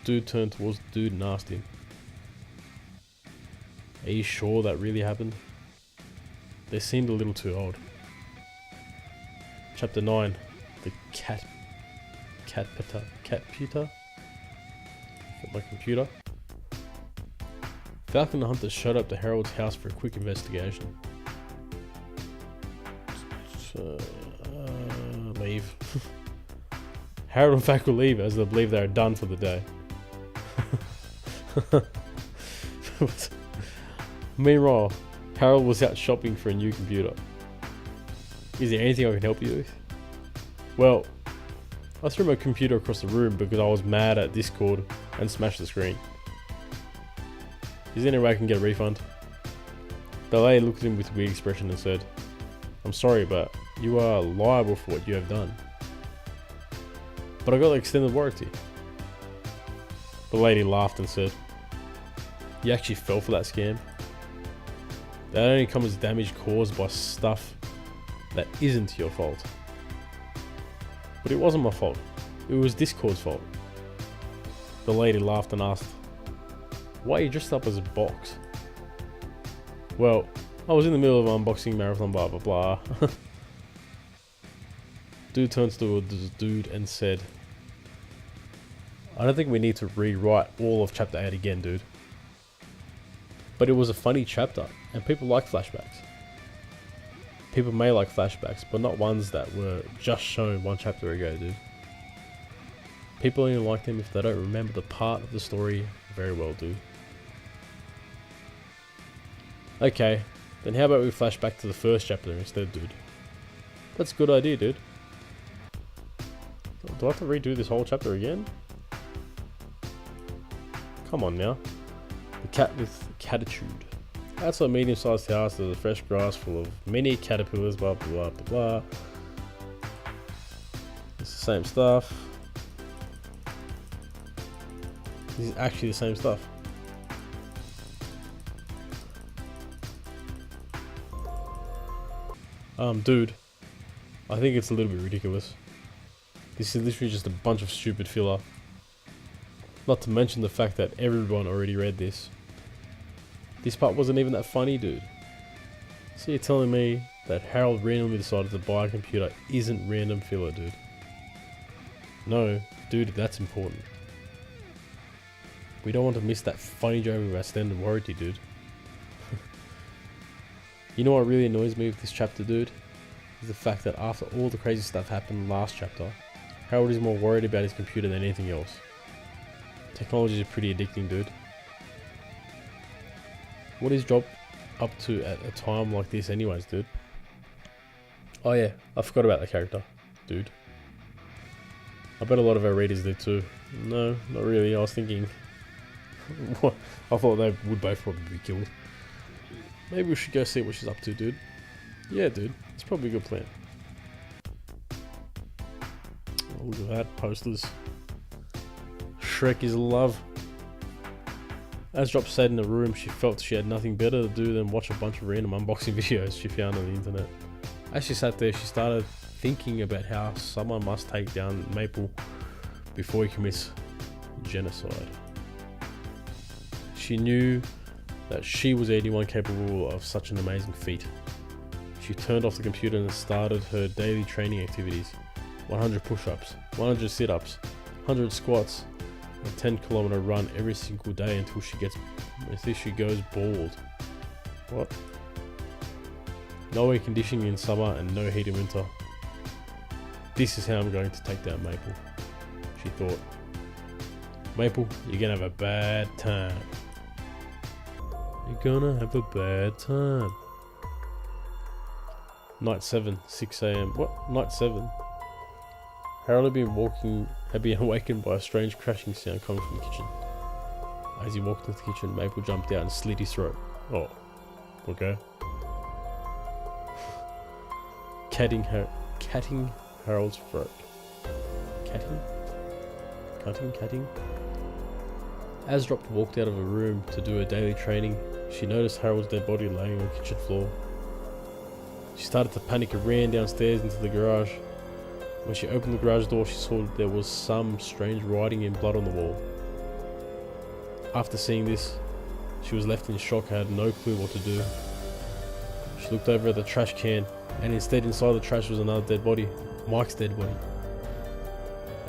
Speaker 1: Dude turned towards the dude and asked him, "Are you sure that really happened?" They seemed a little too old. Chapter 9. The Catputer? My computer. Falcon the Hunter showed up to Harold's house for a quick investigation. Leave. Harold and Falcon will leave as they believe they are done for the day. Meanwhile, Harold was out shopping for a new computer. "Is there anything I can help you with?" "Well, I threw my computer across the room because I was mad at Discord and smashed the screen. Is there any way I can get a refund?" The lady looked at him with a weird expression and said, "I'm sorry, but you are liable for what you have done." "But I got the extended warranty." The lady laughed and said, "You actually fell for that scam? That only comes damage caused by stuff that isn't your fault." "But it wasn't my fault. It was Discord's fault." The lady laughed and asked, "Why are you dressed up as a box?" "Well, I was in the middle of an unboxing marathon, blah blah blah." Dude turns to the dude and said, "I don't think we need to rewrite all of chapter 8 again, dude. But it was a funny chapter, and people like flashbacks. People may like flashbacks, but not ones that were just shown one chapter ago, dude. People only like them if they don't remember the part of the story very well, dude." "Okay, then how about we flash back to the first chapter instead, dude?" "That's a good idea, dude." "Do I have to redo this whole chapter again?" "Come on now." The cat with catitude. Outside a medium-sized house, there's a fresh grass full of many caterpillars, blah blah blah blah blah. It's the same stuff. This is actually the same stuff. Dude, I think it's a little bit ridiculous. This is literally just a bunch of stupid filler. Not to mention the fact that everyone already read this. This part wasn't even that funny, dude. So you're telling me that Harold randomly decided to buy a computer isn't random filler, dude? No, dude, that's important. We don't want to miss that funny joke about extended warranty, dude. You know what really annoys me with this chapter, dude? Is the fact that after all the crazy stuff happened last chapter, Harold is more worried about his computer than anything else. Technology is pretty addicting, dude. What is job up to at a time like this anyways, dude? Oh yeah, I forgot about that character, dude. I bet a lot of our readers did too. No, not really. I was thinking, I thought they would both probably be killed. Maybe we should go see what she's up to, dude. Yeah, dude, it's probably a good plan. Oh, look at that, posters. Shrek is love. As Drop stayed in the room, she felt she had nothing better to do than watch a bunch of random unboxing videos she found on the internet. As she sat there, she started thinking about how someone must take down Maple before he commits genocide. She knew that she was the only one capable of such an amazing feat. She turned off the computer and started her daily training activities. 100 push-ups, 100 sit-ups, 100 squats, a 10-kilometer run every single day until she goes bald. What? No air conditioning in summer and no heat in winter. This is how I'm going to take down Maple, she thought. Maple, you're gonna have a bad time. You're gonna have a bad time. Night 7, 6 AM. What? Night 7? Harold had been awakened by a strange crashing sound coming from the kitchen. As he walked into the kitchen, Maple jumped out and slit his throat. Oh, okay. Catting Harold's throat. Catting? As Drop walked out of her room to do her daily training, she noticed Harold's dead body laying on the kitchen floor. She started to panic and ran downstairs into the garage. When she opened the garage door, she saw that there was some strange writing in blood on the wall. After seeing this, she was left in shock and had no clue what to do. She looked over at the trash can, and instead inside the trash was another dead body, Mike's dead body.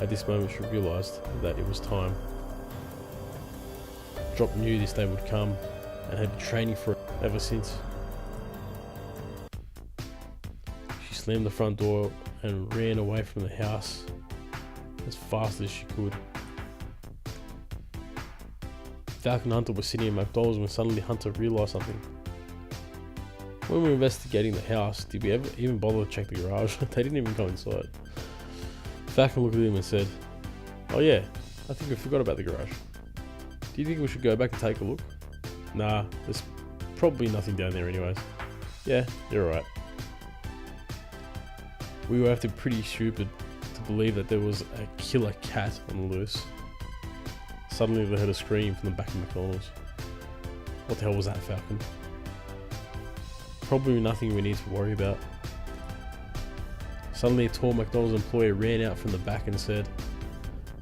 Speaker 1: At this moment, she realised that it was time. Drop knew this day would come and had been training for it ever since. She slammed the front door and ran away from the house as fast as she could. Falcon and Hunter were sitting at McDonald's when suddenly Hunter realised something. When we were investigating the house, did we ever even bother to check the garage? They didn't even go inside. Falcon looked at him and said, "Oh yeah, I think we forgot about the garage. Do you think we should go back and take a look?" "Nah, there's probably nothing down there anyways." "Yeah, you're right." We were acting pretty stupid to believe that there was a killer cat on the loose. Suddenly they heard a scream from the back of McDonald's. What the hell was that, Falcon? Probably nothing we need to worry about. Suddenly a tall McDonald's employee ran out from the back and said,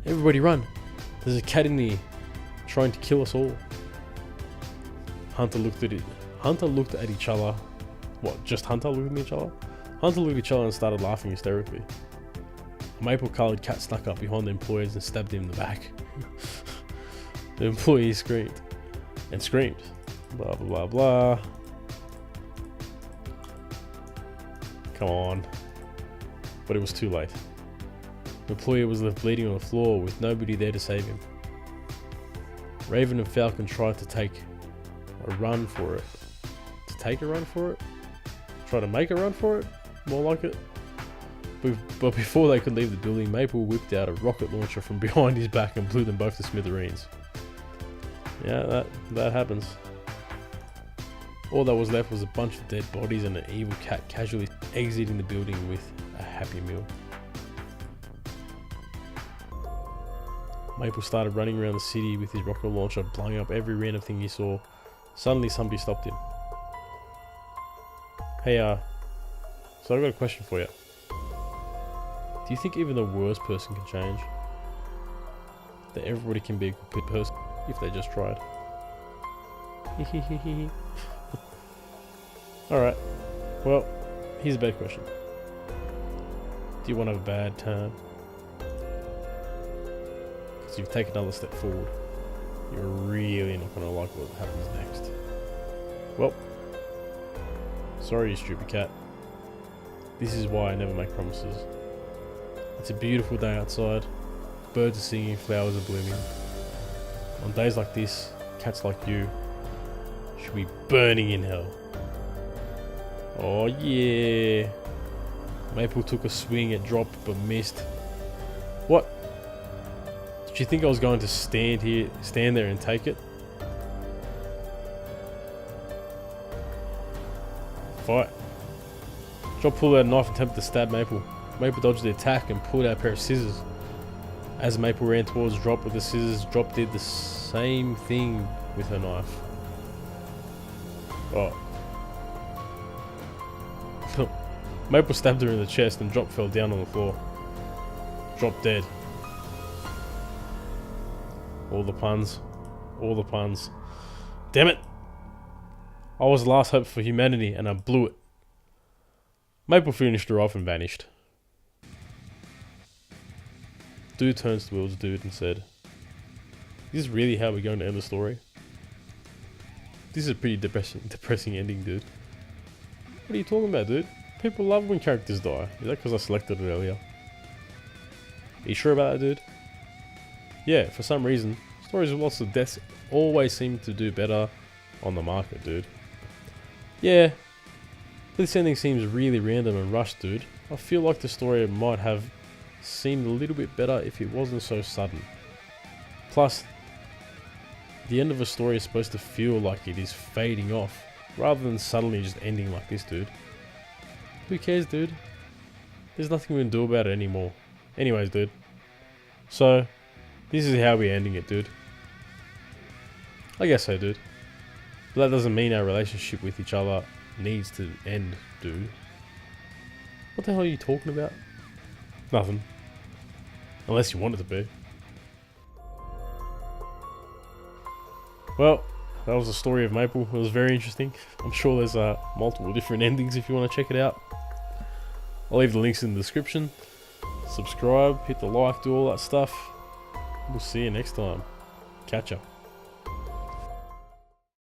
Speaker 1: "Everybody run! There's a cat in here trying to kill us all." Hunter looked at each other. What, just Hunter looked at each other? Hunter looked at each other and started laughing hysterically. A maple-coloured cat snuck up behind the employees and stabbed him in the back. The employee screamed. Blah, blah, blah, blah. Come on. But it was too late. The employee was left bleeding on the floor with nobody there to save him. Raven and Falcon tried to take a run for it. Try to make a run for it? More like it. But before they could leave the building, Maple whipped out a rocket launcher from behind his back and blew them both to smithereens. Yeah, that happens. All that was left was a bunch of dead bodies and an evil cat casually exiting the building with a happy meal. Maple started running around the city with his rocket launcher, blowing up every random thing he saw. Suddenly somebody stopped him. "Hey, so I've got a question for you. Do you think even the worst person can change? That everybody can be a good person if they just tried?" Alright, well, here's a bad question. Do you want to have a bad time? Because you've taken another step forward. You're really not going to like what happens next. Well, sorry you stupid cat. This is why I never make promises. It's a beautiful day outside. Birds are singing, flowers are blooming. On days like this, cats like you should be burning in hell. Oh yeah. Maple took a swing at Drop but missed. What? Did you think I was going to stand there and take it? Fight. Drop pulled out a knife and attempted to stab Maple. Maple dodged the attack and pulled out a pair of scissors. As Maple ran towards Drop with the scissors, Drop did the same thing with her knife. Oh. Maple stabbed her in the chest and Drop fell down on the floor. Drop dead. All the puns. All the puns. Damn it! I was the last hope for humanity and I blew it. Maple finished her off and vanished. Dude turns towards Dude and said, "Is this really how we're going to end the story? This is a pretty depressing ending, dude. What are you talking about, dude? People love when characters die. Is that because I selected it earlier? Are you sure about that, dude? Yeah, for some reason, stories with lots of deaths always seem to do better on the market, dude. Yeah, this ending seems really random and rushed, dude. I feel like the story might have seemed a little bit better if it wasn't so sudden. Plus, the end of a story is supposed to feel like it is fading off, rather than suddenly just ending like this, dude. Who cares, dude? There's nothing we can do about it anymore. Anyways, dude. So, this is how we're ending it, dude. I guess so, dude. But that doesn't mean our relationship with each other needs to end, dude. What the hell are you talking about? Nothing. Unless you want it to be. Well, that was the story of Maple. It was very interesting. I'm sure there's multiple different endings if you want to check it out. I'll leave the links in the description. Subscribe, hit the like, do all that stuff. We'll see you next time. Catch ya.